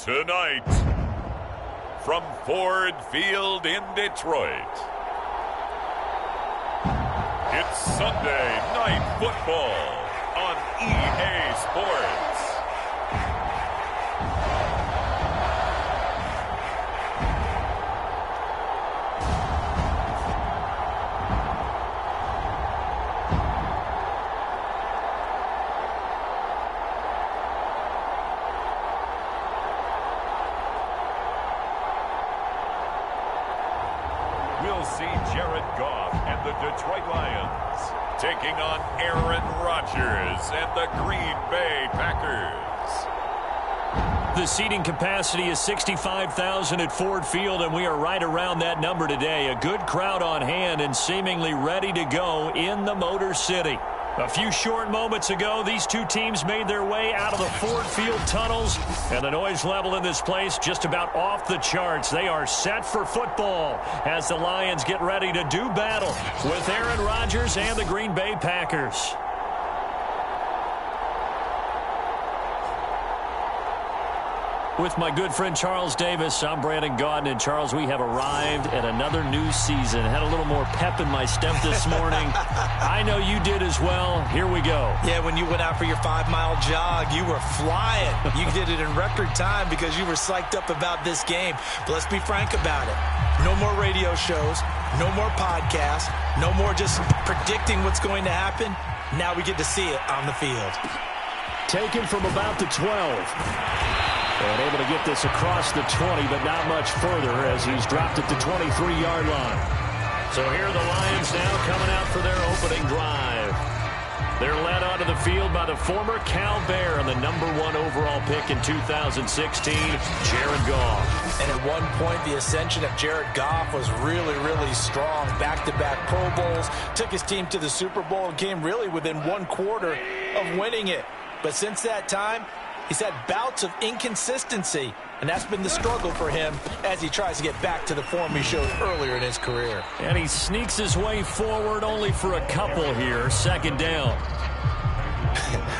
Tonight, from Ford Field in Detroit, it's Sunday Night Football on EA Sports. We'll see Jared Goff and the Detroit Lions taking on Aaron Rodgers and the Green Bay Packers. The seating capacity is 65,000 at Ford Field, and we are right around that number today. A good crowd on hand and seemingly ready to go in the Motor City. A few short moments ago, these two teams made their way out of the Ford Field tunnels, and the noise level in this place just about off the charts. They are set for football as the Lions get ready to do battle with Aaron Rodgers and the Green Bay Packers. With my good friend Charles Davis, I'm Brandon Gaudin. And Charles, we have arrived at another new season. Had a little more pep in my step this morning. I know you did as well. Here we go. Yeah, when you went out for your 5-mile jog, you were flying. You did it in record time because you were psyched up about this game. But let's be frank about it. No more radio shows, no more podcasts, no more just predicting what's going to happen. Now we get to see it on the field. Taken from about the 12. And able to get this across the 20, but not much further as he's dropped at the 23-yard line. So here are the Lions now coming out for their opening drive. They're led onto the field by the former Cal Bear and the #1 overall pick in 2016, Jared Goff. And at one point, the ascension of Jared Goff was really, really strong. Back-to-back Pro Bowls, took his team to the Super Bowl and came really within one quarter of winning it. But since that time, he's had bouts of inconsistency, and that's been the struggle for him as he tries to get back to the form he showed earlier in his career. And he sneaks his way forward only for a couple here. Second down.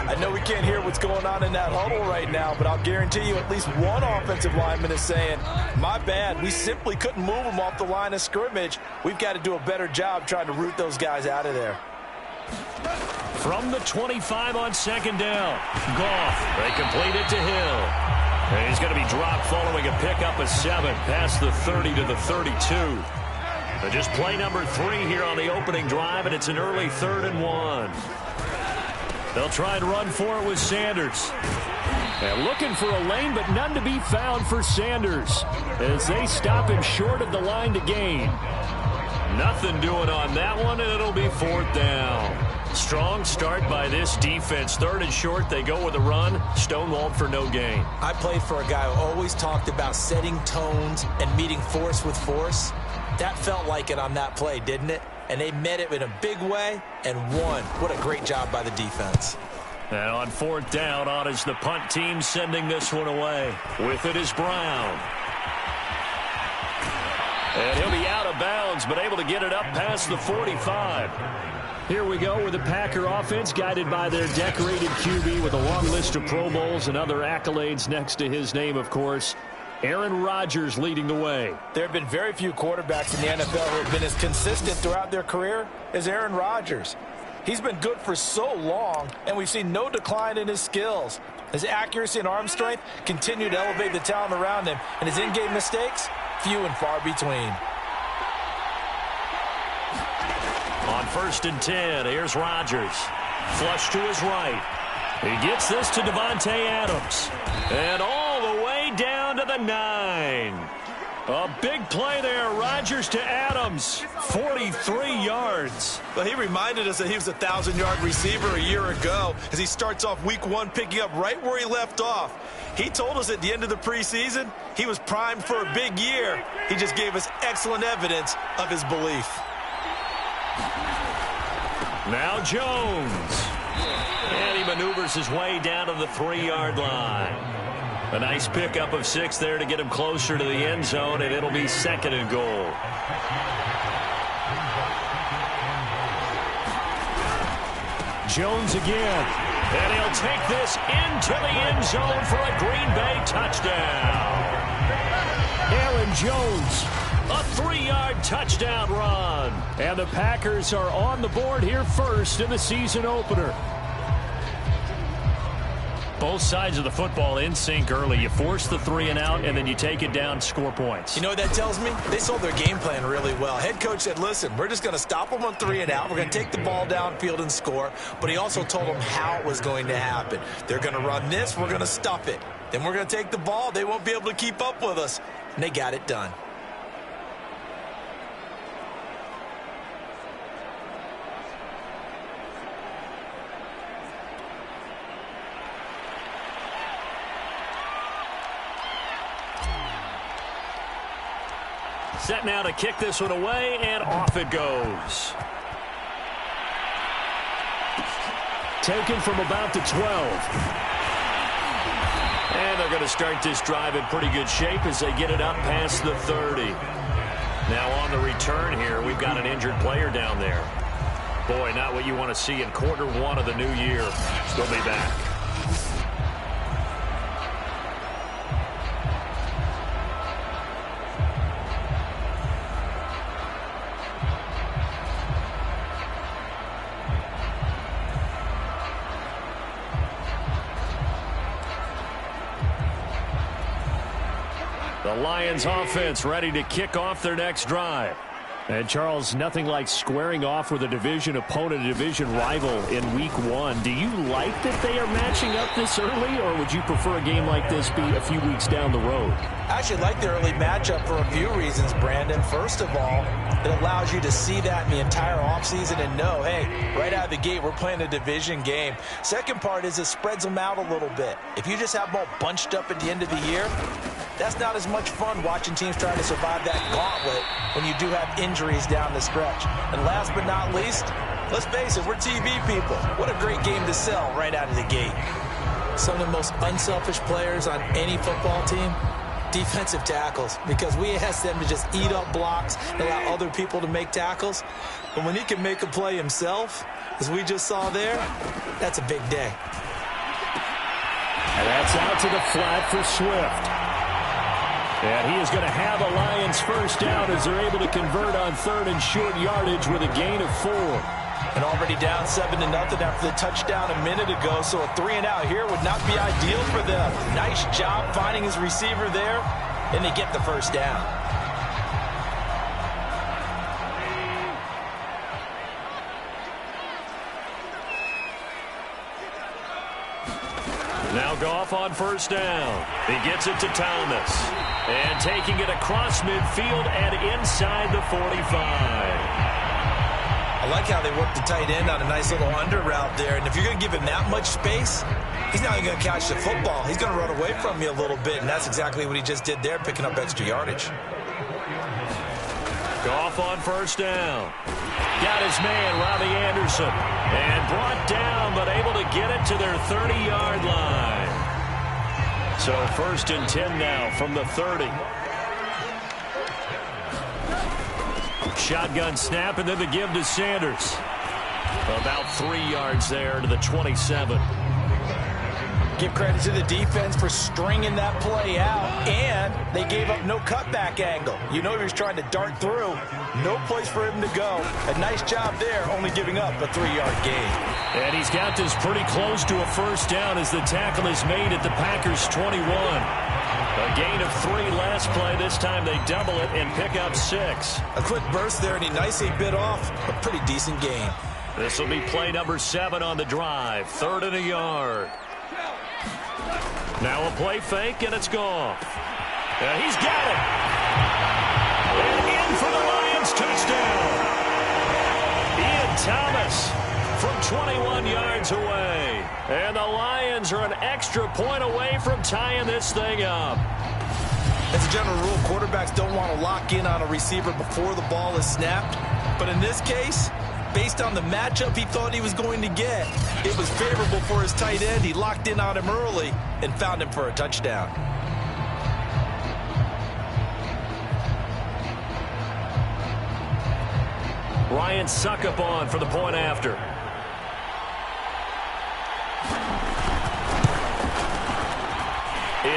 I know we can't hear what's going on in that huddle right now, but I'll guarantee you at least one offensive lineman is saying, my bad, we simply couldn't move them off the line of scrimmage. We've got to do a better job trying to root those guys out of there. From the 25 on second down, Goff, they complete it to Hill. And he's going to be dropped following a pickup of 7 past the 30 to the 32. So just play number 3 here on the opening drive, and it's an early 3rd and 1. They'll try and run for it with Sanders. And looking for a lane, but none to be found for Sanders as they stop him short of the line to gain. Nothing doing on that one, and it'll be 4th down. Strong start by this defense. 3rd and short, they go with a run. Stonewalled for no gain. I played for a guy who always talked about setting tones and meeting force with force. That felt like it on that play, didn't it? And they met it in a big way and won. What a great job by the defense. And on 4th down, on is the punt team sending this one away. With it is Brown. And he'll be out of bounds, but able to get it up past the 45. Here we go with the Packer offense, guided by their decorated QB with a long list of Pro Bowls and other accolades next to his name, of course. Aaron Rodgers leading the way. There have been very few quarterbacks in the NFL who have been as consistent throughout their career as Aaron Rodgers. He's been good for so long, and we've seen no decline in his skills. His accuracy and arm strength continue to elevate the talent around him, and his in-game mistakes, few and far between. On 1st and 10, here's Rodgers. Flush to his right. He gets this to Davante Adams. And all the way down to the 9. A big play there. Rodgers to Adams. 43 yards. Well, he reminded us that he was a 1,000-yard receiver a year ago as he starts off week 1 picking up right where he left off. He told us at the end of the preseason he was primed for a big year. He just gave us excellent evidence of his belief. Now Jones. And he maneuvers his way down to the 3-yard line. A nice pickup of 6 there to get him closer to the end zone, and it'll be 2nd and goal. Jones again. And he'll take this into the end zone for a Green Bay touchdown. Aaron Jones, a 3-yard touchdown run. And the Packers are on the board here first in the season opener. Both sides of the football in sync early. You force the 3 and out, and then you take it down, score points. You know what that tells me? They sold their game plan really well. Head coach said, listen, we're just going to stop them on 3 and out. We're going to take the ball downfield and score. But he also told them how it was going to happen. They're going to run this. We're going to stuff it. Then we're going to take the ball. They won't be able to keep up with us. And they got it done. Set now to kick this one away, and off it goes. Taken from about the 12. And they're going to start this drive in pretty good shape as they get it up past the 30. Now on the return here, we've got an injured player down there. Boy, not what you want to see in quarter 1 of the new year. He'll be back. The Lions offense ready to kick off their next drive. And, Charles, nothing like squaring off with a division opponent, a division rival in Week 1. Do you like that they are matching up this early, or would you prefer a game like this be a few weeks down the road? I actually like the early matchup for a few reasons, Brandon. First of all, it allows you to see that in the entire offseason and know, hey, right out of the gate, we're playing a division game. Second part is it spreads them out a little bit. If you just have them all bunched up at the end of the year, that's not as much fun watching teams trying to survive that gauntlet when you do have injuries down the stretch. And last but not least, let's face it, we're TV people. What a great game to sell right out of the gate. Some of the most unselfish players on any football team, defensive tackles, because we ask them to just eat up blocks and allow other people to make tackles. But when he can make a play himself, as we just saw there, that's a big day. And that's out to the flat for Swift. And he is going to have a Lions first down as they're able to convert on 3rd and short yardage with a gain of 4. And already down 7-0 after the touchdown a minute ago, so a 3 and out here would not be ideal for them. Nice job finding his receiver there, and they get the first down. Now Goff on first down. He gets it to Thomas. And taking it across midfield and inside the 45. I like how they work the tight end on a nice little under route there. And if you're going to give him that much space, he's not even going to catch the football. He's going to run away from you a little bit, and that's exactly what he just did there, picking up extra yardage. Goff on first down. Got his man, Robbie Anderson. And brought down, but able to get it to their 30-yard line. So 1st and 10 now from the 30. Shotgun snap, and then the give to Sanders. About 3 yards there to the 27. Give credit to the defense for stringing that play out, and they gave up no cutback angle. You know he was trying to dart through. No place for him to go. A nice job there, only giving up a 3-yard gain. And he's got this pretty close to a first down as the tackle is made at the Packers' 21. A gain of 3 last play. This time they double it and pick up 6. A quick burst there, and he nicely bit off a pretty decent gain. This will be play number 7 on the drive. 3rd and a yard. Now a play fake, and it's Goff. He's got it. And in for the Lions touchdown. Ian Thomas from 21 yards away. And the Lions are an extra point away from tying this thing up. As a general rule, quarterbacks don't want to lock in on a receiver before the ball is snapped. But in this case, based on the matchup he thought he was going to get, it was favorable for his tight end. He locked in on him early and found him for a touchdown. Ryan Suckup on for the point after.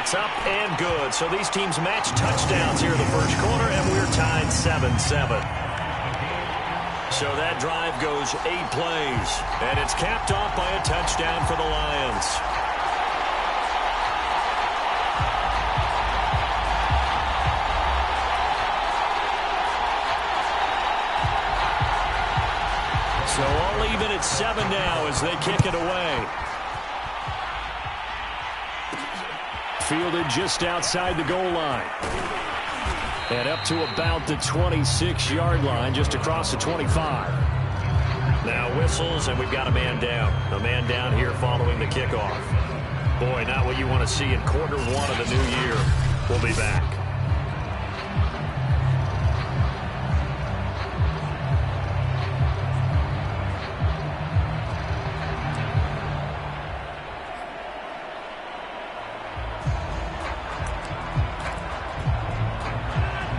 It's up and good. So these teams match touchdowns here in the first quarter, and we're tied 7-7. So that drive goes 8 plays, and it's capped off by a touchdown for the Lions. So all even at 7 now as they kick it away. Fielded just outside the goal line. And up to about the 26-yard line, just across the 25. Now whistles, and we've got a man down. A man down here following the kickoff. Boy, not what you want to see in quarter one of the new year. We'll be back.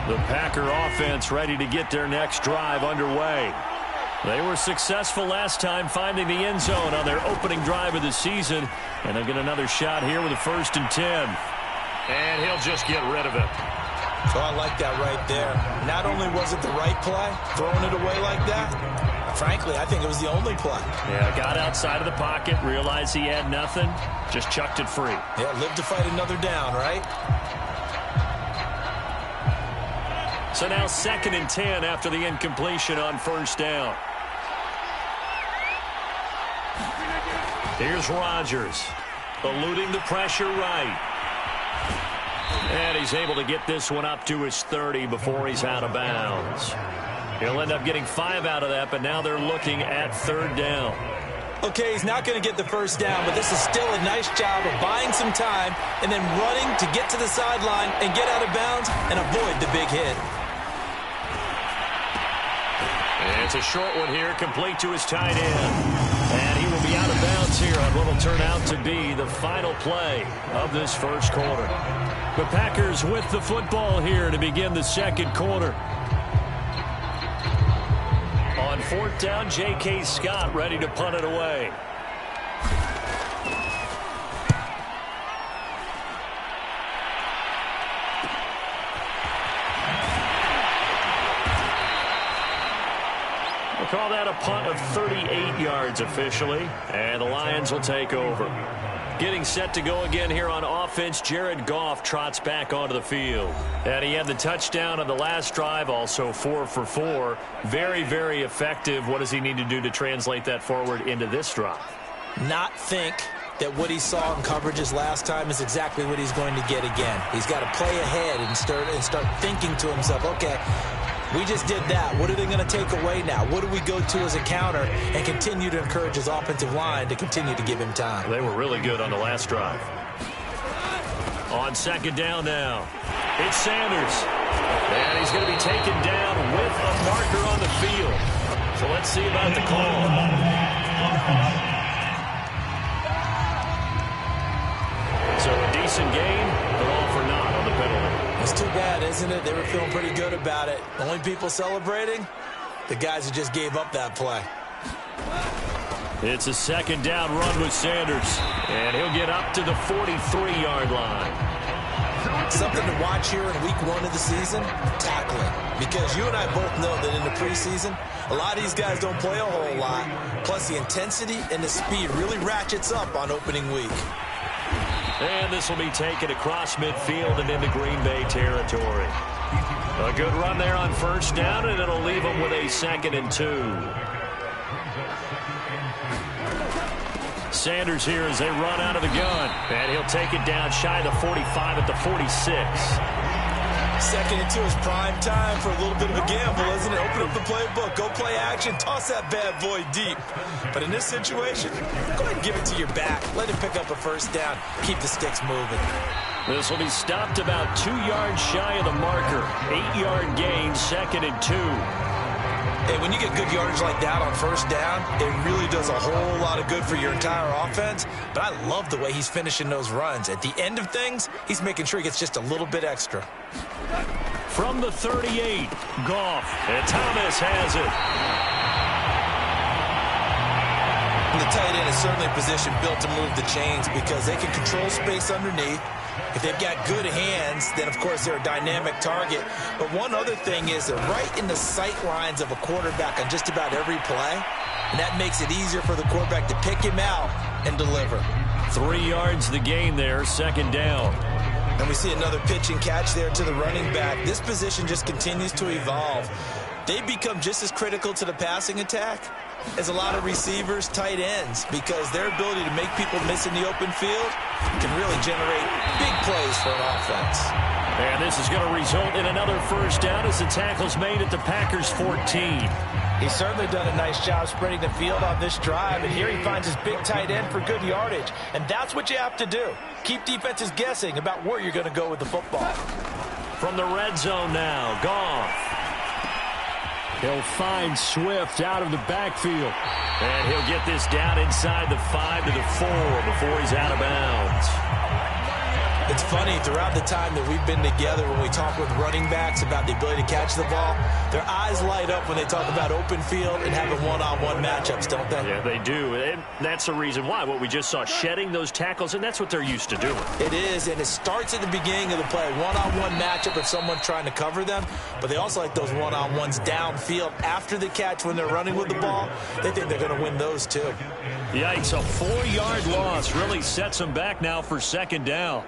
The Packer offense ready to get their next drive underway. They were successful last time finding the end zone on their opening drive of the season. And they'll get another shot here with a 1st and 10. And he'll just get rid of it. So I like that right there. Not only was it the right play, throwing it away like that, frankly, I think it was the only play. Yeah, got outside of the pocket, realized he had nothing, just chucked it free. Yeah, live to fight another down, right? So now 2nd and 10 after the incompletion on 1st down. Here's Rodgers, eluding the pressure right. And he's able to get this one up to his 30 before he's out of bounds. He'll end up getting 5 out of that, but now they're looking at 3rd down. Okay, he's not going to get the 1st down, but this is still a nice job of buying some time and then running to get to the sideline and get out of bounds and avoid the big hit. And it's a short one here, complete to his tight end. And he will be out of bounds here on what will turn out to be the final play of this first quarter. The Packers with the football here to begin the 2nd quarter. On 4th down, J.K. Scott ready to punt it away. We'll call that a punt of 38 yards officially, and the Lions will take over. Getting set to go again here on offense, Jared Goff trots back onto the field. And he had the touchdown on the last drive, also 4 for 4. Very, very effective. What does he need to do to translate that forward into this drive? Not think that what he saw in coverages last time is exactly what he's going to get again. He's got to play ahead and start thinking to himself, okay, we just did that. What are they going to take away now? What do we go to as a counter? And continue to encourage his offensive line to continue to give him time. They were really good on the last drive. On 2nd down now, it's Sanders. And he's going to be taken down with a marker on the field. So let's see about the call. So a decent game, but all for naught on the penalty. It's too bad, isn't it? They were feeling pretty good about it. Only people celebrating, the guys who just gave up that play. It's a 2nd down run with Sanders, and he'll get up to the 43-yard line. Something to watch here in week 1 of the season, tackling. Because you and I both know that in the preseason, a lot of these guys don't play a whole lot. Plus, the intensity and the speed really ratchets up on opening week. And this will be taken across midfield and into Green Bay territory. A good run there on 1st down, and it'll leave them with a 2nd and 2. Sanders here as they run out of the gun. And he'll take it down shy of the 45 at the 46. 2nd and 2 is prime time for a little bit of a gamble, isn't it? Open up the playbook, go play action, toss that bad boy deep. But in this situation, go ahead and give it to your back. Let him pick up a 1st down. Keep the sticks moving. This will be stopped about 2 yards shy of the marker. 8-yard gain, 2nd and 2. Hey, when you get good yardage like that on 1st down, it really does a whole lot of good for your entire offense. But I love the way he's finishing those runs. At the end of things, he's making sure he gets just a little bit extra. From the 38, Goff, and Thomas has it. And the tight end is certainly a position built to move the chains because they can control space underneath. If they've got good hands, then, of course, they're a dynamic target. But one other thing is they're right in the sight lines of a quarterback on just about every play, and that makes it easier for the quarterback to pick him out and deliver. 3 yards the gain there, second down. And we see another pitch and catch there to the running back. This position just continues to evolve. They become just as critical to the passing attack as a lot of receivers, tight ends, because their ability to make people miss in the open field can really generate big plays for an offense. And this is going to result in another first down as the tackle's made at the Packers' 14. He's certainly done a nice job spreading the field on this drive, and here he finds his big tight end for good yardage. And that's what you have to do. Keep defenses guessing about where you're going to go with the football. From the red zone now, Goff. He'll find Swift out of the backfield. And he'll get this down inside the 5 to the 4 before he's out of bounds. It's funny, throughout the time that we've been together, when we talk with running backs about the ability to catch the ball, their eyes light up when they talk about open field and having one-on-one matchups, don't they? Yeah, they do. And that's the reason why. What we just saw, shedding those tackles, and that's what they're used to doing. It is, and it starts at the beginning of the play. One-on-one matchup if someone's trying to cover them, but they also like those one-on-ones downfield after the catch when they're running with the ball. They think they're going to win those, too. Yikes, a 4-yard loss really sets them back now for second down.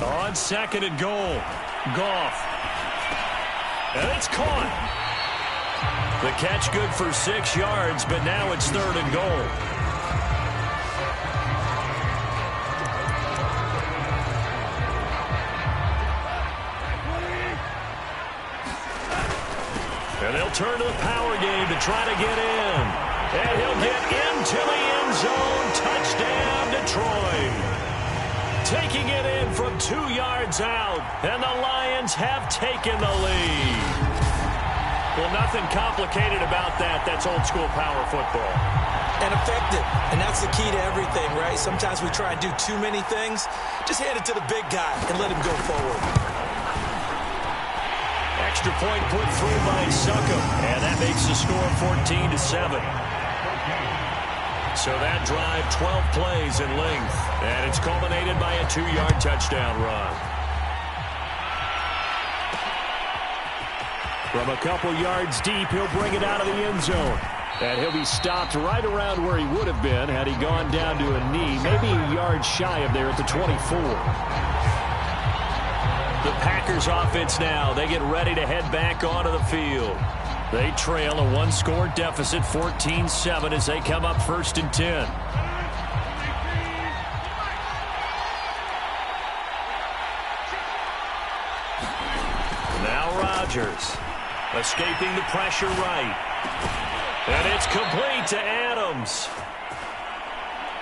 On second and goal, Goff. And it's caught. The catch good for 6 yards, but now it's third and goal. And they'll turn to the power game to try to get in. And he'll get into the end zone. Touchdown, Detroit. Taking it in from 2 yards out, and the Lions have taken the lead. Well, nothing complicated about that. That's old-school power football. And effective, and that's the key to everything, right? Sometimes we try and do too many things. Just hand it to the big guy and let him go forward. Extra point put through by Succop, and that makes the score 14-7. So that drive, 12 plays in length, and it's culminated by a 2-yard touchdown run. From a couple yards deep, he'll bring it out of the end zone. And he'll be stopped right around where he would have been had he gone down to a knee, maybe a yard shy of there at the 24. The Packers offense now, they get ready to head back onto the field. They trail a 1-score deficit, 14-7, as they come up first and 10. Now Rodgers, escaping the pressure right. And it's complete to Adams.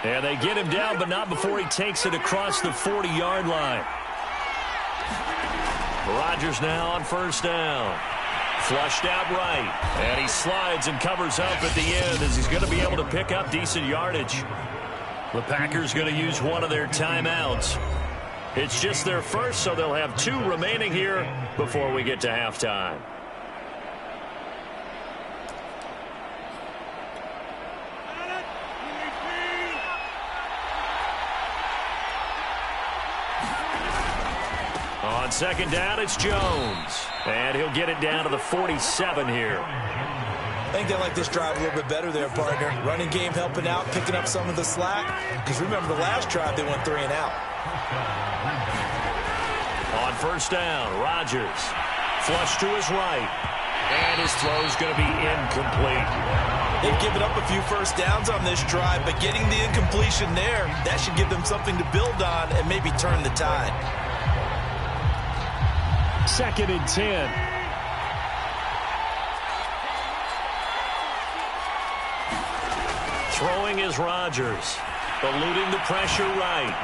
And they get him down, but not before he takes it across the 40-yard line. Rodgers now on first down. Flushed out right, and he slides and covers up at the end as he's going to be able to pick up decent yardage. The Packers going to use one of their timeouts. It's just their first, so they'll have 2 remaining here before we get to halftime. On second down, it's Jones. And he'll get it down to the 47 here. I think they like this drive a little bit better there, partner. Running game helping out, picking up some of the slack. Because remember, the last drive, they went 3 and out. On first down, Rodgers. Flush to his right. And his throw's going to be incomplete. They've given up a few first downs on this drive, but getting the incompletion there, that should give them something to build on and maybe turn the tide. Second and 10. Throwing is Rodgers. Eluding the pressure right.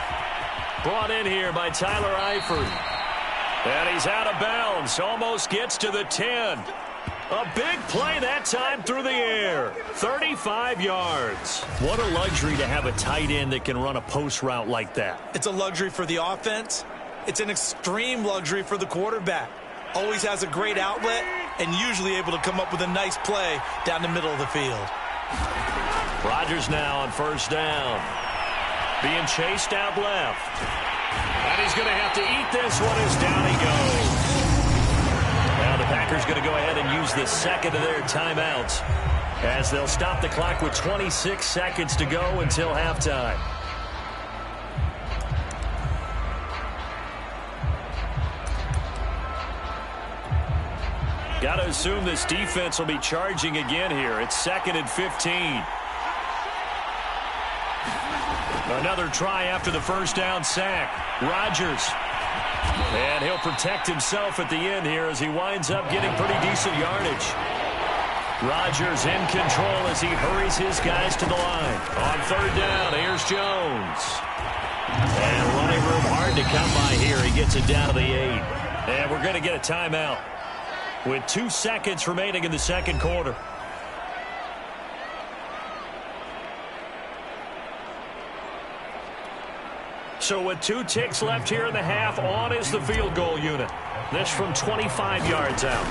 Brought in here by Tyler Eifert. And he's out of bounds. Almost gets to the 10. A big play that time through the air. 35 yards. What a luxury to have a tight end that can run a post route like that. It's a luxury for the offense. It's an extreme luxury for the quarterback. Always has a great outlet and usually able to come up with a nice play down the middle of the field. Rodgers now on first down. Being chased out left. And he's going to have to eat this one as down he goes. Now the Packers going to go ahead and use the second of their timeouts as they'll stop the clock with 26 seconds to go until halftime. Got to assume this defense will be charging again here. It's 2nd and 15. Another try after the first down sack. Rodgers. And he'll protect himself at the end here as he winds up getting pretty decent yardage. Rodgers in control as he hurries his guys to the line. On third down, here's Jones. And running room hard to come by here. He gets it down to the 8. And we're going to get a timeout with 2 seconds remaining in the second quarter. So with 2 ticks left here in the half, on is the field goal unit. This from 25 yards out.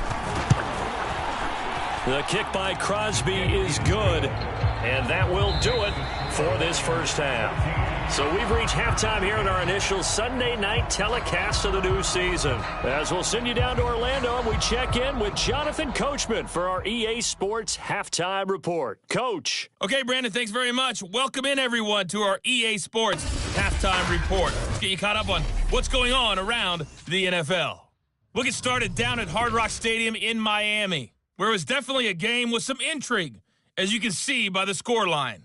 The kick by Crosby is good, and that will do it for this first half. So we've reached halftime here in our initial Sunday night telecast of the new season. As we'll send you down to Orlando, and we check in with Jonathan Coachman for our EA Sports Halftime Report. Coach. Okay, Brandon, thanks very much. Welcome in, everyone, to our EA Sports Halftime Report. Let's get you caught up on what's going on around the NFL. We'll get started down at Hard Rock Stadium in Miami, where it was definitely a game with some intrigue, as you can see by the scoreline.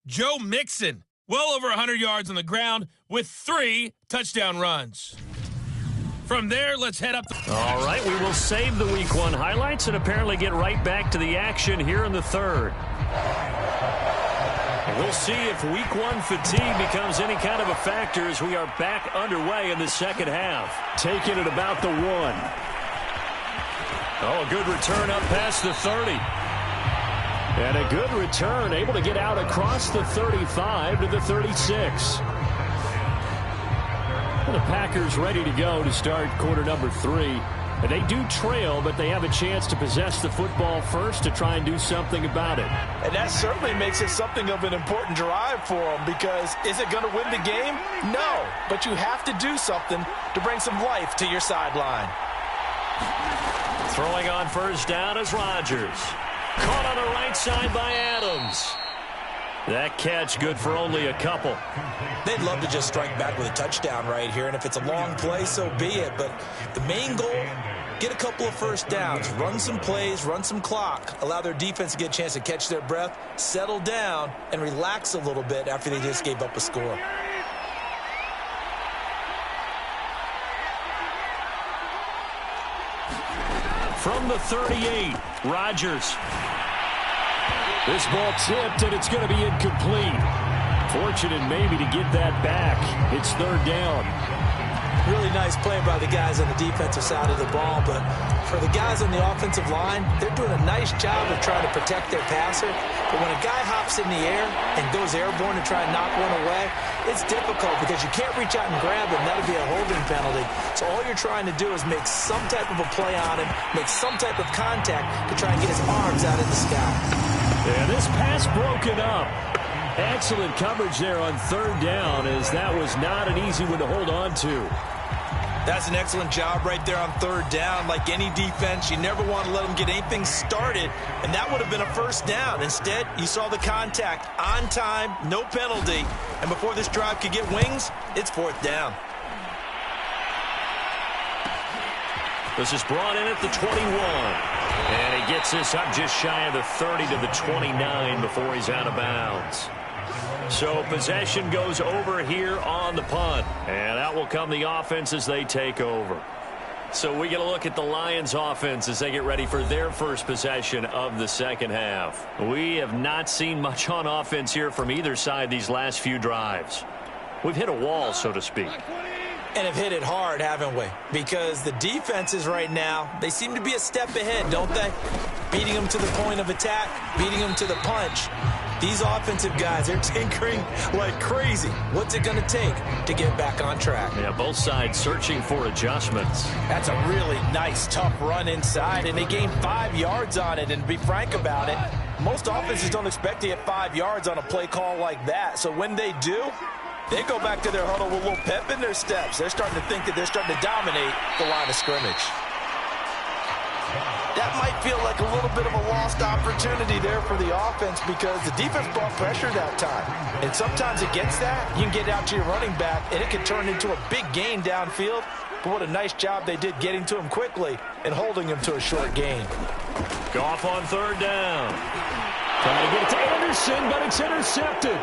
Joe Mixon, well over 100 yards on the ground with 3 touchdown runs. From there, let's head up. All right, we will save the Week 1 highlights and apparently get right back to the action here in the third. We'll see if Week 1 fatigue becomes any kind of a factor as we are back underway in the second half. Taking it about the 1. Oh, a good return up past the 30. And a good return, able to get out across the 35 to the 36. The Packers ready to go to start quarter number 3. And they do trail, but they have a chance to possess the football first to try and do something about it. And that certainly makes it something of an important drive for them, because is it going to win the game? No, but you have to do something to bring some life to your sideline. Throwing on first down is Rodgers. Caught on the right side by Adams. That catch good for only a couple. They'd love to just strike back with a touchdown right here, and if it's a long play, so be it. But the main goal, get a couple of first downs, run some plays, run some clock, allow their defense to get a chance to catch their breath, settle down, and relax a little bit after they just gave up a score. From the 38, Rodgers. This ball tipped, and it's going to be incomplete. Fortunate maybe to get that back. It's third down. Really nice play by the guys on the defensive side of the ball, but for the guys on the offensive line, they're doing a nice job of trying to protect their passer. But when a guy hops in the air and goes airborne to try and knock one away, it's difficult because you can't reach out and grab him. That would be a holding penalty. So all you're trying to do is make some type of a play on him, make some type of contact to try and get his arms out in the sky. Yeah, this pass broken up. Excellent coverage there on third down, as that was not an easy one to hold on to. That's an excellent job right there on third down. Like any defense, you never want to let them get anything started, and that would have been a first down. Instead, you saw the contact on time, no penalty, and before this drive could get wings, it's fourth down. This is brought in at the 21. And he gets this up just shy of the 30 to the 29 before he's out of bounds. So possession goes over here on the punt. And out will come the offense as they take over. So we get a look at the Lions offense as they get ready for their first possession of the second half. We have not seen much on offense here from either side these last few drives. We've hit a wall, so to speak. And have hit it hard, haven't we? Because the defenses right now, they seem to be a step ahead, don't they? Beating them to the point of attack, beating them to the punch. These offensive guys, they're tinkering like crazy. What's it going to take to get back on track? Yeah, both sides searching for adjustments. That's a really nice, tough run inside, and they gained 5 yards on it. And to be frank about it, most offenses don't expect to get 5 yards on a play call like that. So when they do, they go back to their huddle with a little pep in their steps. They're starting to think that they're starting to dominate the line of scrimmage. That might feel like a little bit of a lost opportunity there for the offense because the defense brought pressure that time. And sometimes against that, you can get out to your running back, and it can turn into a big gain downfield. But what a nice job they did getting to him quickly and holding him to a short gain. Goff on third down. Trying to get it to Anderson, but it's intercepted.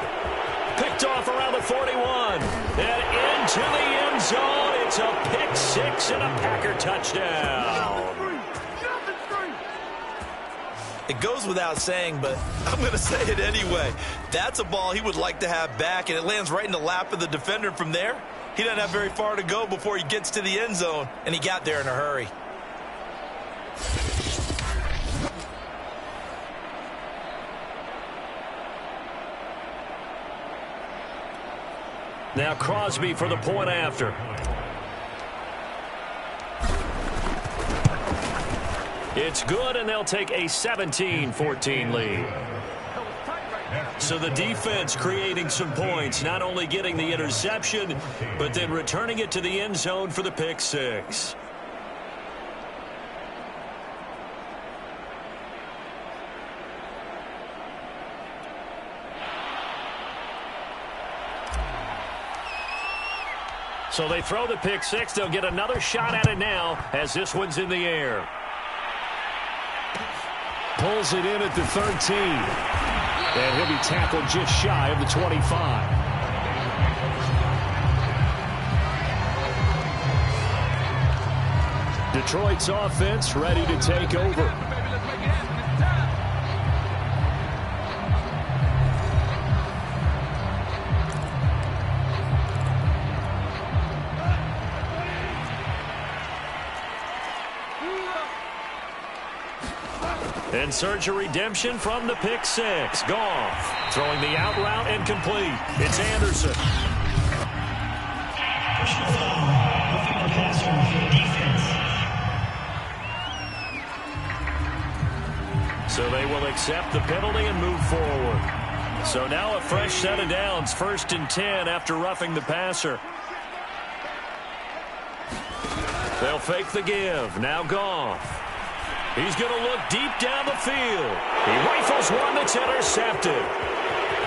Picked off around the 41. And into the end zone. It's a pick six and a Packer touchdown. It goes without saying, but I'm going to say it anyway. That's a ball he would like to have back, and it lands right in the lap of the defender from there. He doesn't have very far to go before he gets to the end zone, and he got there in a hurry. Now Crosby for the point after. It's good, and they'll take a 17-14 lead. So the defense creating some points, not only getting the interception, but then returning it to the end zone for the pick six. So they throw the pick six. They'll get another shot at it now as this one's in the air. Pulls it in at the 13. And he'll be tackled just shy of the 25. Detroit's offense ready to take over. In search of redemption from the pick six. Goff throwing the out route and complete. It's Anderson. So they will accept the penalty and move forward. So now a fresh set of downs. 1st and 10 after roughing the passer. They'll fake the give. Now Goff. He's going to look deep down the field. He rifles one that's intercepted.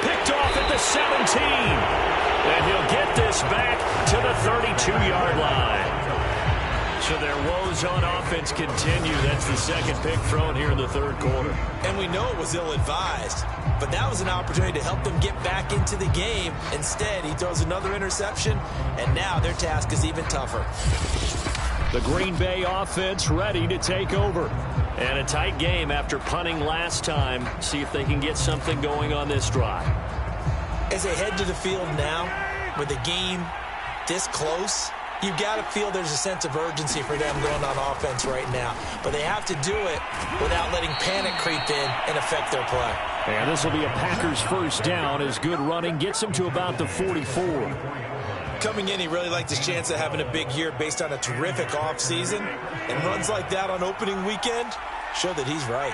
Picked off at the 17. And he'll get this back to the 32-yard line. So their woes on offense continue. That's the second pick thrown here in the third quarter. And we know it was ill-advised, but that was an opportunity to help them get back into the game. Instead, he throws another interception, and now their task is even tougher. The Green Bay offense ready to take over. And a tight game after punting last time. See if they can get something going on this drive. As they head to the field now, with the game this close, you've got to feel there's a sense of urgency for them going on offense right now. But they have to do it without letting panic creep in and affect their play. And this will be a Packers first down as good running gets them to about the 44. Coming in, he really liked his chance of having a big year based on a terrific offseason. And runs like that on opening weekend show that he's right.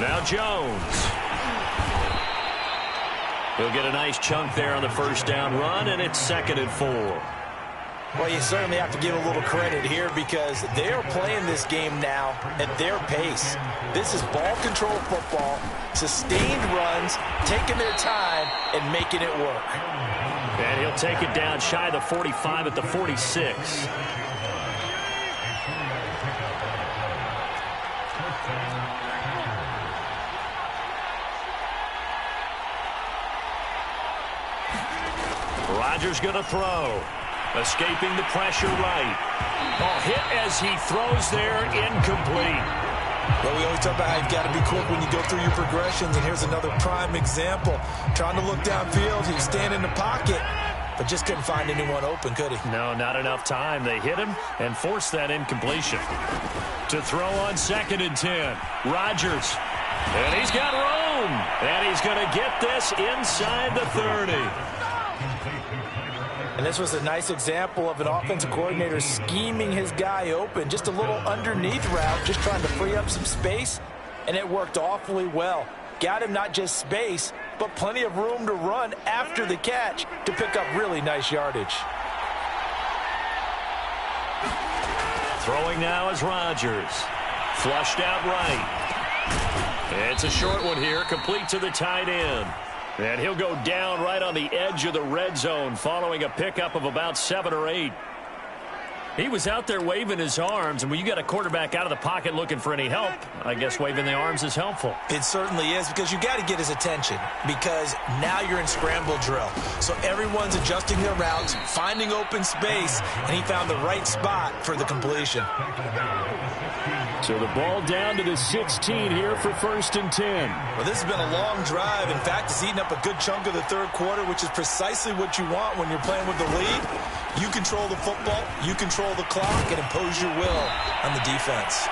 Now Jones. He'll get a nice chunk there on the first down run, and it's 2nd and 4. Well, you certainly have to give a little credit here because they are playing this game now at their pace. This is ball control football, sustained runs, taking their time and making it work. And he'll take it down shy of the 45 at the 46. Rodgers going to throw. Escaping the pressure right. Ball hit as he throws there, incomplete. Well, we always talk about how you've got to be quick when you go through your progressions, and here's another prime example. Trying to look downfield, he was standing in the pocket, but just couldn't find anyone open, could he? No, not enough time. They hit him and forced that incompletion. To throw on 2nd and 10, Rodgers. And he's got room. And he's going to get this inside the 30. And this was a nice example of an offensive coordinator scheming his guy open. Just a little underneath route, just trying to free up some space, and it worked awfully well. Got him not just space, but plenty of room to run after the catch to pick up really nice yardage. Throwing now is Rodgers. Flushed out right. It's a short one here, complete to the tight end. And he'll go down right on the edge of the red zone following a pickup of about 7 or 8. He was out there waving his arms, and when you got a quarterback out of the pocket looking for any help, I guess waving the arms is helpful. It certainly is, because you got to get his attention, because now you're in scramble drill. So everyone's adjusting their routes, finding open space, and he found the right spot for the completion. So the ball down to the 16 here for 1st and 10. Well, this has been a long drive. In fact, it's eaten up a good chunk of the third quarter, which is precisely what you want when you're playing with the lead. You control the football, you control the clock, and impose your will on the defense.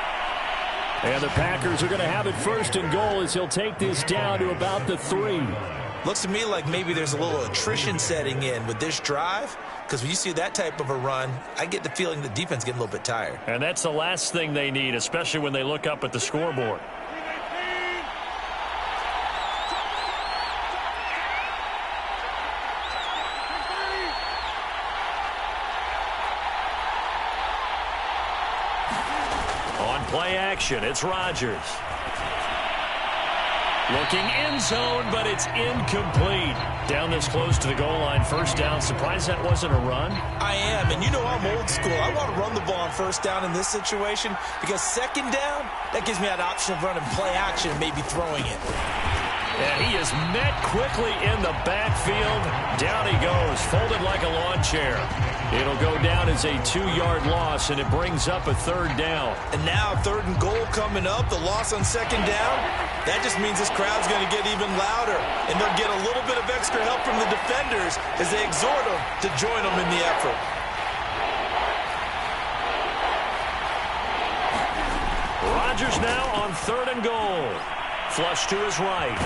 And the Packers are going to have it 1st and goal as he'll take this down to about the 3. Looks to me like maybe there's a little attrition setting in with this drive, because when you see that type of a run, I get the feeling the defense is getting a little bit tired. And that's the last thing they need, especially when they look up at the scoreboard. On play action, it's Rodgers. Looking end zone, but it's incomplete. Down this close to the goal line, 1st down. Surprised that wasn't a run? I am, and you know I'm old school. I want to run the ball on 1st down in this situation, because 2nd down, that gives me that option of running play action and maybe throwing it. And he is met quickly in the backfield. Down he goes, folded like a lawn chair. It'll go down as a 2-yard loss, and it brings up a 3rd down. And now 3rd and goal coming up, the loss on 2nd down. That just means this crowd's going to get even louder, and they'll get a little bit of extra help from the defenders as they exhort them to join them in the effort. Rodgers now on 3rd and goal. Flush to his right.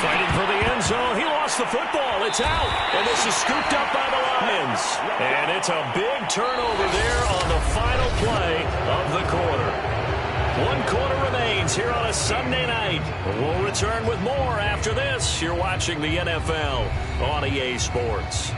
Fighting for the end zone. He lost the football. It's out. And this is scooped up by the Lions. And it's a big turnover there on the final play of the quarter. 1 quarter remains here on a Sunday night. We'll return with more after this. You're watching the NFL on EA Sports.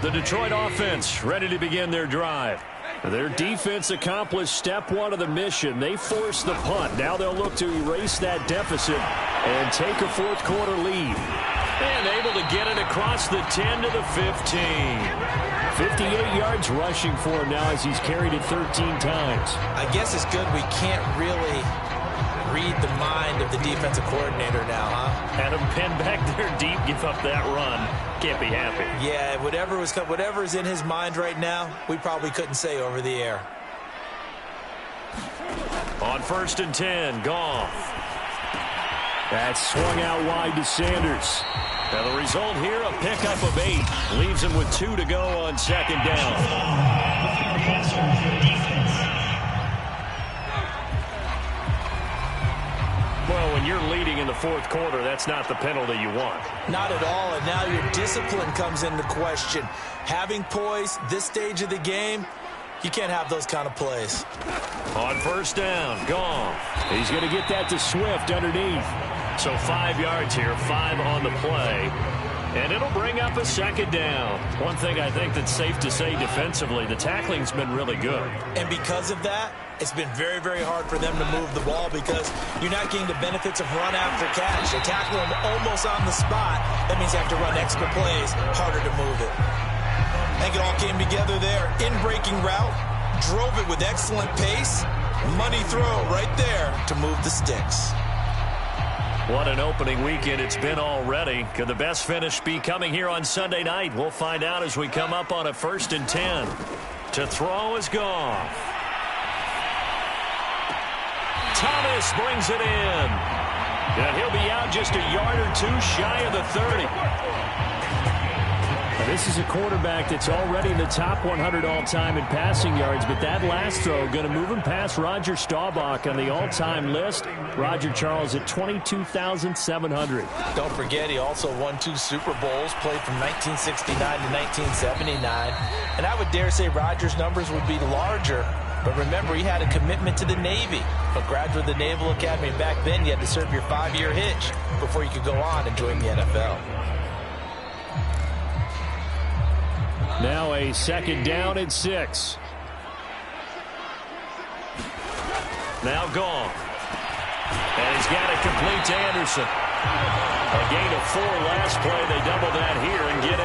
The Detroit offense ready to begin their drive. Their defense accomplished step 1 of the mission. They forced the punt. Now they'll look to erase that deficit and take a 4th quarter lead. And able to get it across the 10 to the 15. 58 yards rushing for him now as he's carried it 13 times. I guess it's good we can't really read the mind of the defensive coordinator now, huh? Had him pinned back there deep, give up that run. Can't be happy. Yeah, whatever's in his mind right now, we probably couldn't say over the air. On 1st and 10, Goff. That's swung out wide to Sanders. Now the result here, a pickup of 8. Leaves him with 2 to go on 2nd down. Well, when you're leading in the 4th quarter, that's not the penalty you want. Not at all, and now your discipline comes into question. Having poise this stage of the game, you can't have those kind of plays. On 1st down, Goff. He's going to get that to Swift underneath. So 5 yards here, 5 on the play. And it'll bring up a 2nd down. One thing I think that's safe to say defensively, the tackling's been really good. And because of that, it's been very, very hard for them to move the ball because you're not getting the benefits of run after catch. They tackle them almost on the spot. That means they have to run extra plays, harder to move it. I think it all came together there. In breaking route, drove it with excellent pace. Money throw right there to move the sticks. What an opening weekend it's been already. Could the best finish be coming here on Sunday night? We'll find out as we come up on a 1st and 10. To throw is Goff. Thomas brings it in. And he'll be out just a yard or two shy of the 30. Now, this is a quarterback that's already in the top 100 all-time in passing yards, but that last throw going to move him past Roger Staubach on the all-time list. Roger Charles at 22,700. Don't forget, he also won 2 Super Bowls, played from 1969 to 1979. And I would dare say Roger's numbers would be larger. But remember, he had a commitment to the Navy. A graduate of the Naval Academy. Back then, you had to serve your 5-year hitch before you could go on and join the NFL. Now a 2nd down and 6. Now Goff. And he's got it complete to Anderson. A gain of 4 last play. They double that here and get 8.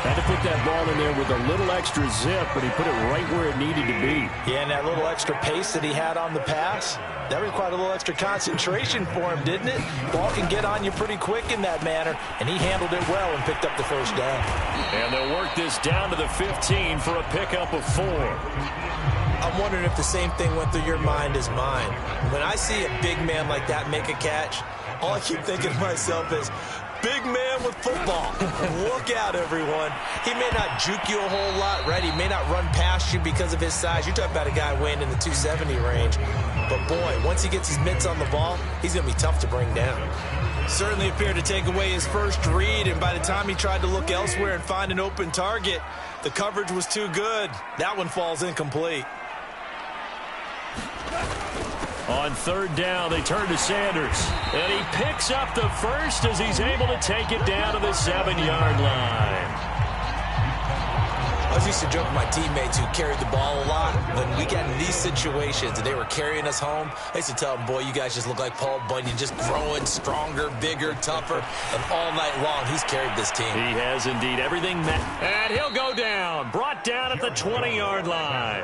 Had to put that ball in there with a little extra zip, but he put it right where it needed to be. Yeah, and that little extra pace that he had on the pass, that required a little extra concentration for him, didn't it? Ball can get on you pretty quick in that manner, and he handled it well and picked up the 1st down. And they'll work this down to the 15 for a pickup of 4. I'm wondering if the same thing went through your mind as mine. When I see a big man like that make a catch, all I keep thinking to myself is, big man with football. Look out, everyone. He may not juke you a whole lot, right? He may not run past you because of his size. You're talking about a guy weighing in the 270 range. But, boy, once he gets his mitts on the ball, he's going to be tough to bring down. Certainly appeared to take away his first read, and by the time he tried to look elsewhere and find an open target, the coverage was too good. That one falls incomplete. On 3rd down, they turn to Sanders. And he picks up the 1st as he's able to take it down to the 7-yard line. I used to joke with my teammates who carried the ball a lot. When we got in these situations and they were carrying us home, I used to tell them, boy, you guys just look like Paul Bunyan, just growing stronger, bigger, tougher. And all night long, he's carried this team. He has indeed. Everything met. And he'll go down. Brought down at the 20-yard line.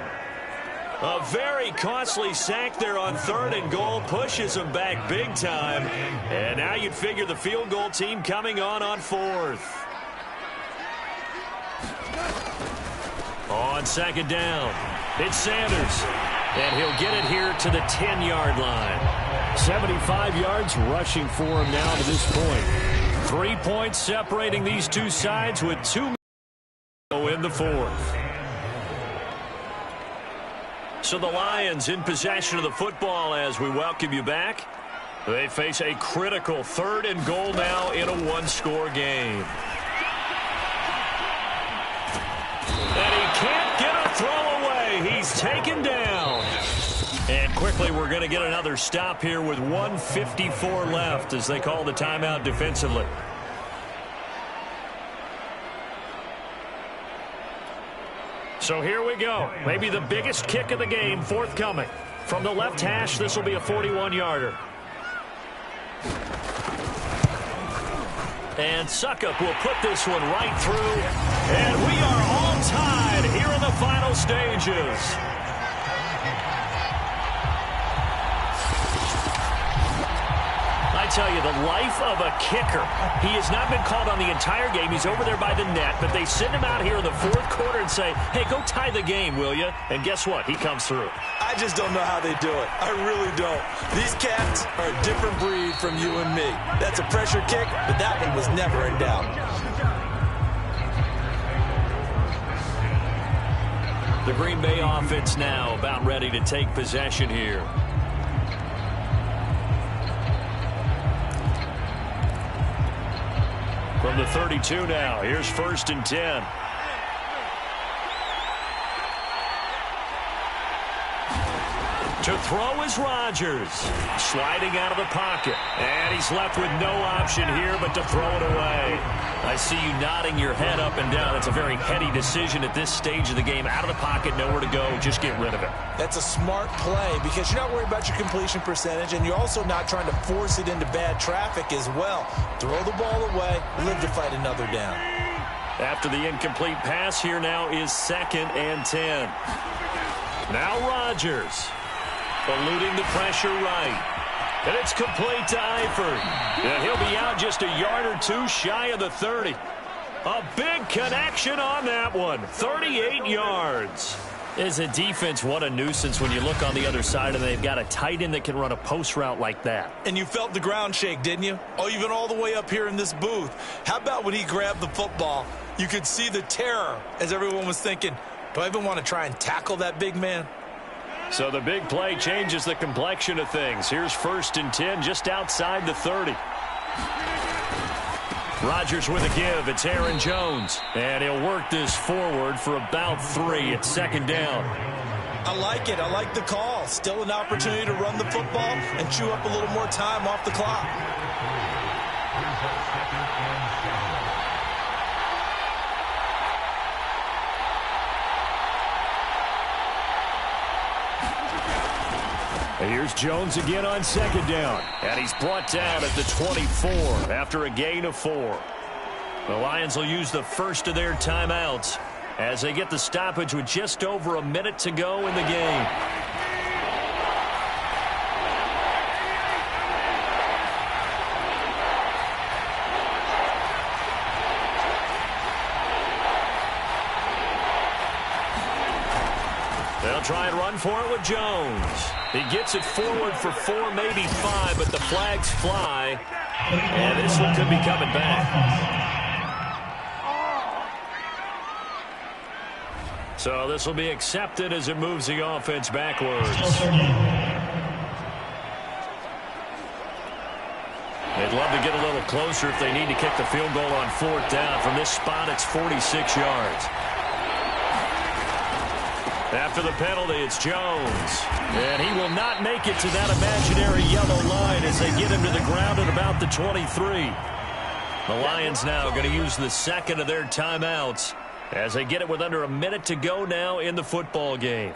A very costly sack there on 3rd and goal. Pushes him back big time. And now you'd figure the field goal team coming on 4th. On 2nd down, it's Sanders. And he'll get it here to the 10-yard line. 75 yards rushing for him now to this point. 3 points separating these two sides with 2 minutes in the 4th. So the Lions in possession of the football as we welcome you back. They face a critical 3rd and goal now in a 1-score game. And he can't get a throw away. He's taken down. And quickly we're going to get another stop here with 1:54 left as they call the timeout defensively. So here we go. Maybe the biggest kick of the game forthcoming. From the left hash, this will be a 41-yarder. And Suckup will put this one right through. And we are all tied here in the final stages. I tell you, the life of a kicker. He has not been called on the entire game. He's over there by the net, but they send him out here in the 4th quarter and say, hey, go tie the game, will you? And guess what? He comes through. I just don't know how they do it. I really don't. These cats are a different breed from you and me. That's a pressure kick, but that one was never in doubt. The Green Bay offense now about ready to take possession here. From the 32 now, here's 1st and 10. To throw is Rodgers. Sliding out of the pocket. And he's left with no option here but to throw it away. I see you nodding your head up and down. That's a very heady decision at this stage of the game. Out of the pocket, nowhere to go. Just get rid of it. That's a smart play because you're not worried about your completion percentage, and you're also not trying to force it into bad traffic as well. Throw the ball away, live to fight another down. After the incomplete pass, here now is 2nd and 10. Now Rodgers. Eluding the pressure right. And it's complete to Eifert. And he'll be out just a yard or two shy of the 30. A big connection on that one. 38 yards. As a defense, what a nuisance when you look on the other side and they've got a tight end that can run a post route like that. And you felt the ground shake, didn't you? Oh, even all the way up here in this booth. How about when he grabbed the football? You could see the terror as everyone was thinking, do I even want to try and tackle that big man? So the big play changes the complexion of things. Here's 1st and 10 just outside the 30. Rodgers with a give. It's Aaron Jones. And he'll work this forward for about 3 at 2nd down. I like it. I like the call. Still an opportunity to run the football and chew up a little more time off the clock. Here's Jones again on 2nd down. And he's brought down at the 24 after a gain of 4. The Lions will use the first of their timeouts as they get the stoppage with just over a minute to go in the game. They'll try and run for it with Jones. He gets it forward for 4, maybe 5, but the flags fly. And this one could be coming back. So this will be accepted as it moves the offense backwards. They'd love to get a little closer if they need to kick the field goal on 4th down. From this spot, it's 46 yards. After the penalty, it's Jones. And he will not make it to that imaginary yellow line as they get him to the ground at about the 23. The Lions now going to use the second of their timeouts as they get it with under a minute to go now in the football game.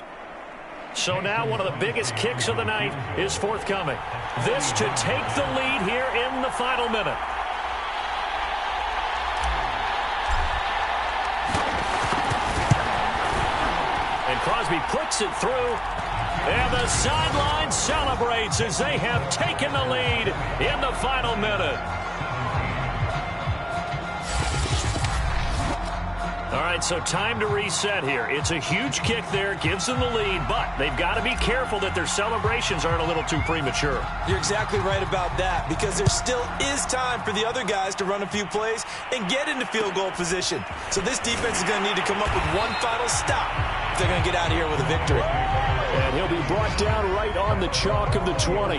So now one of the biggest kicks of the night is forthcoming. This to take the lead here in the final minute. Crosby puts it through, and the sideline celebrates as they have taken the lead in the final minute. All right, so time to reset here. It's a huge kick there, gives them the lead, but they've got to be careful that their celebrations aren't a little too premature. You're exactly right about that, because there still is time for the other guys to run a few plays and get into field goal position. So this defense is going to need to come up with one final stop if they're going to get out of here with a victory. And he'll be brought down right on the chalk of the 20.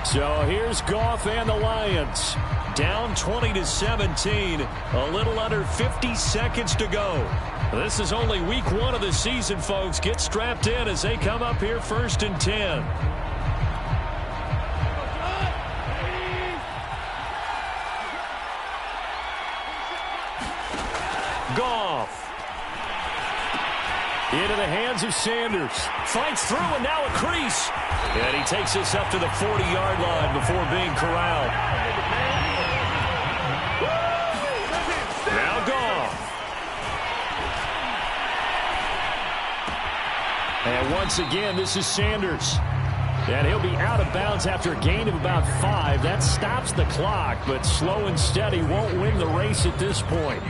So here's Goff and the Lions. Down 20-17, a little under 50 seconds to go. This is only week 1 of the season, folks. Get strapped in as they come up here 1st and 10. Goff. Into the hands of Sanders. Fights through and now a crease. And he takes this up to the 40-yard line before being corralled. Now Goff. And once again, this is Sanders. And he'll be out of bounds after a gain of about 5. That stops the clock, but slow and steady won't win the race at this point.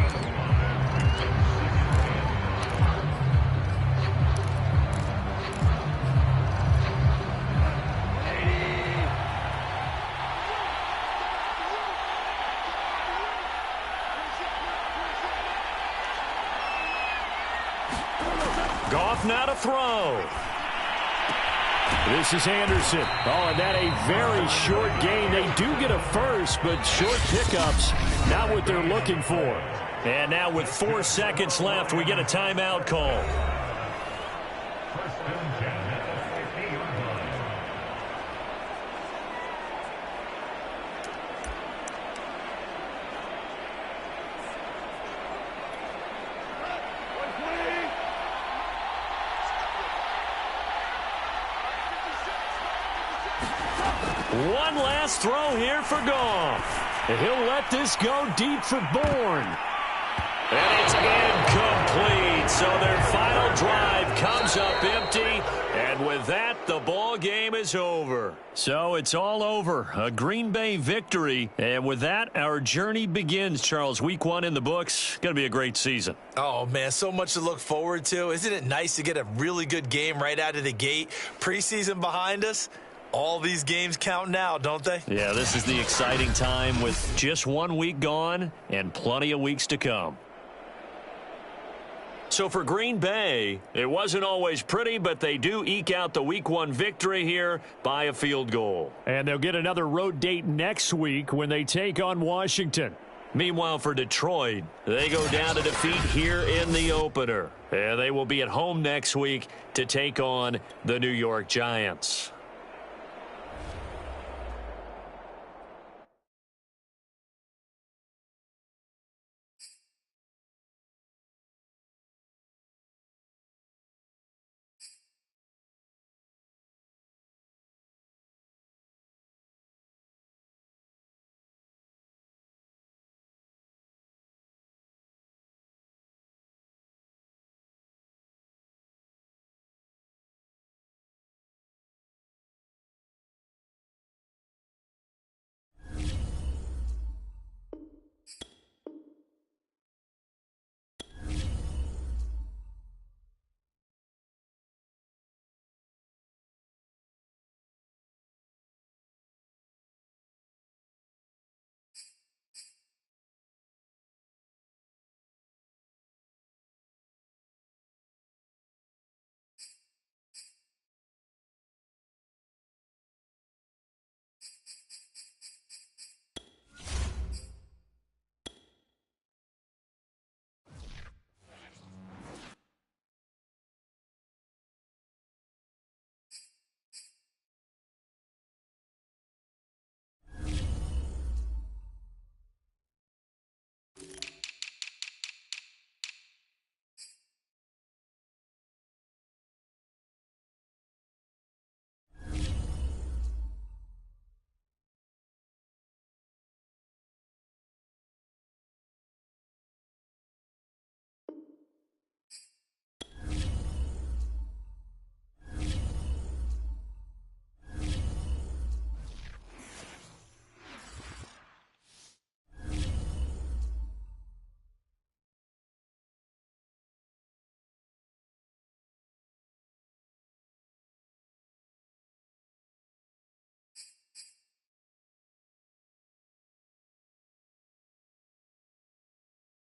Goff now to throw. This is Anderson. Oh, and that a very short gain. They do get a first, but short pickups, not what they're looking for. And now with 4 seconds left, we get a timeout call. One last throw here for Goff. And he'll let this go deep for Bourne. And it's incomplete. So their final drive comes up empty, and with that, the ball game is over. So it's all over. A Green Bay victory, and with that, our journey begins, Charles. Week 1 in the books. Going to be a great season. Oh, man, so much to look forward to. Isn't it nice to get a really good game right out of the gate? Preseason behind us. All these games count now, don't they? Yeah, this is the exciting time with just 1 week gone and plenty of weeks to come. So for Green Bay, it wasn't always pretty, but they do eke out the Week 1 victory here by a field goal. And they'll get another road date next week when they take on Washington. Meanwhile, for Detroit, they go down to defeat here in the opener. And they will be at home next week to take on the New York Giants.